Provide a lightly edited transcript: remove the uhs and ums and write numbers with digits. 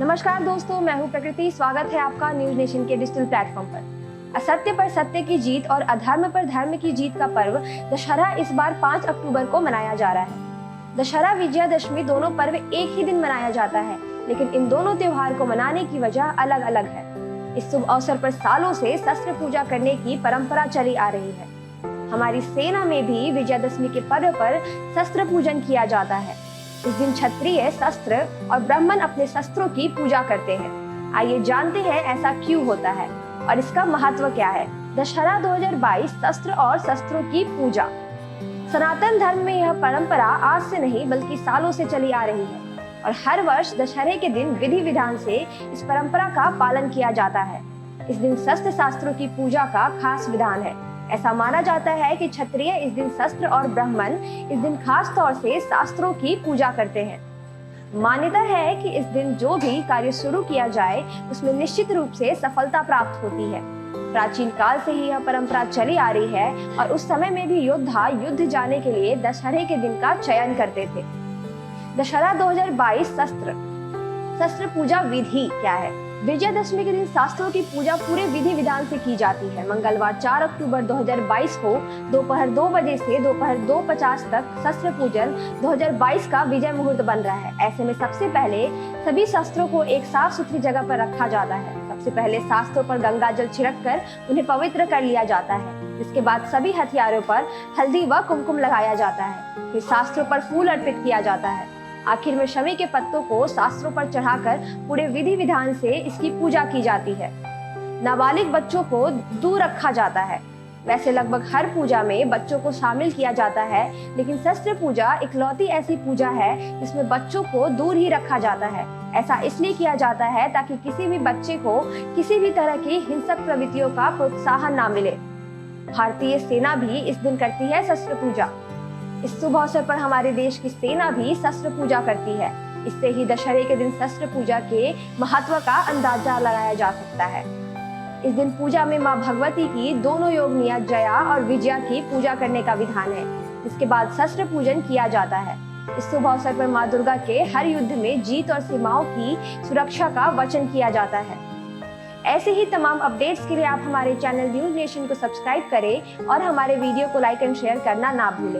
नमस्कार दोस्तों, मैं हूं प्रकृति। स्वागत है आपका न्यूज नेशन के डिजिटल प्लेटफॉर्म पर। असत्य पर सत्य की जीत और अधर्म पर धर्म की जीत का पर्व दशहरा इस बार 5 अक्टूबर को मनाया जा रहा है। दशहरा विजयादशमी दोनों पर्व एक ही दिन मनाया जाता है, लेकिन इन दोनों त्योहार को मनाने की वजह अलग अलग है। इस शुभ अवसर पर सालों से शस्त्र पूजा करने की परंपरा चली आ रही है। हमारी सेना में भी विजयादशमी के पर्व पर शस्त्र पूजन किया जाता है। इस दिन क्षत्रिय शस्त्र और ब्राह्मण अपने शस्त्रों की पूजा करते हैं। आइए जानते हैं ऐसा क्यों होता है और इसका महत्व क्या है। दशहरा 2022 शस्त्र और शस्त्रों की पूजा। सनातन धर्म में यह परंपरा आज से नहीं बल्कि सालों से चली आ रही है और हर वर्ष दशहरे के दिन विधि विधान से इस परंपरा का पालन किया जाता है। इस दिन शस्त्र शास्त्रों की पूजा का खास विधान है। ऐसा माना जाता है कि क्षत्रिय इस दिन शस्त्र और ब्राह्मण इस दिन खास तौर से शास्त्रों की पूजा करते हैं। मान्यता है कि इस दिन जो भी कार्य शुरू किया जाए उसमें निश्चित रूप से सफलता प्राप्त होती है। प्राचीन काल से ही यह परंपरा चली आ रही है और उस समय में भी योद्धा युद्ध जाने के लिए दशहरे के दिन का चयन करते थे। दशहरा 2022 शस्त्र पूजा विधि क्या है। विजयादशमी के दिन शास्त्रों की पूजा पूरे विधि विधान से की जाती है। मंगलवार 4 अक्टूबर 2022 को दोपहर 2 बजे से दोपहर 2:50 तक शस्त्र पूजन 2022 का विजय मुहूर्त बन रहा है। ऐसे में सबसे पहले सभी शस्त्रों को एक साफ सुथरी जगह पर रखा जाता है। सबसे पहले शास्त्रों पर गंगा जल छिड़क कर उन्हें पवित्र कर लिया जाता है। इसके बाद सभी हथियारों पर हल्दी व कुमकुम लगाया जाता है। फिर शास्त्रों पर फूल अर्पित किया जाता है। आखिर में शमी के पत्तों को शास्त्रों पर चढ़ाकर पूरे विधि विधान से इसकी पूजा की जाती है। नाबालिग बच्चों को दूर रखा जाता है। वैसे लगभग हर पूजा में बच्चों को शामिल किया जाता है, लेकिन शस्त्र पूजा इकलौती ऐसी पूजा है जिसमें बच्चों को दूर ही रखा जाता है। ऐसा इसलिए किया जाता है ताकि किसी भी बच्चे को किसी भी तरह की हिंसक प्रवृत्तियों का प्रोत्साहन ना मिले। भारतीय सेना भी इस दिन करती है शस्त्र पूजा। इस शुभ अवसर पर हमारे देश की सेना भी शस्त्र पूजा करती है। इससे ही दशहरे के दिन शस्त्र पूजा के महत्व का अंदाजा लगाया जा सकता है। इस दिन पूजा में मां भगवती की दोनों योगिनियां जया और विजया की पूजा करने का विधान है। इसके बाद शस्त्र पूजन किया जाता है। इस शुभ अवसर पर मां दुर्गा के हर युद्ध में जीत और सीमाओं की सुरक्षा का वचन किया जाता है। ऐसे ही तमाम अपडेट्स के लिए आप हमारे चैनल न्यूज नेशन को सब्सक्राइब करें और हमारे वीडियो को लाइक एंड शेयर करना ना भूलें।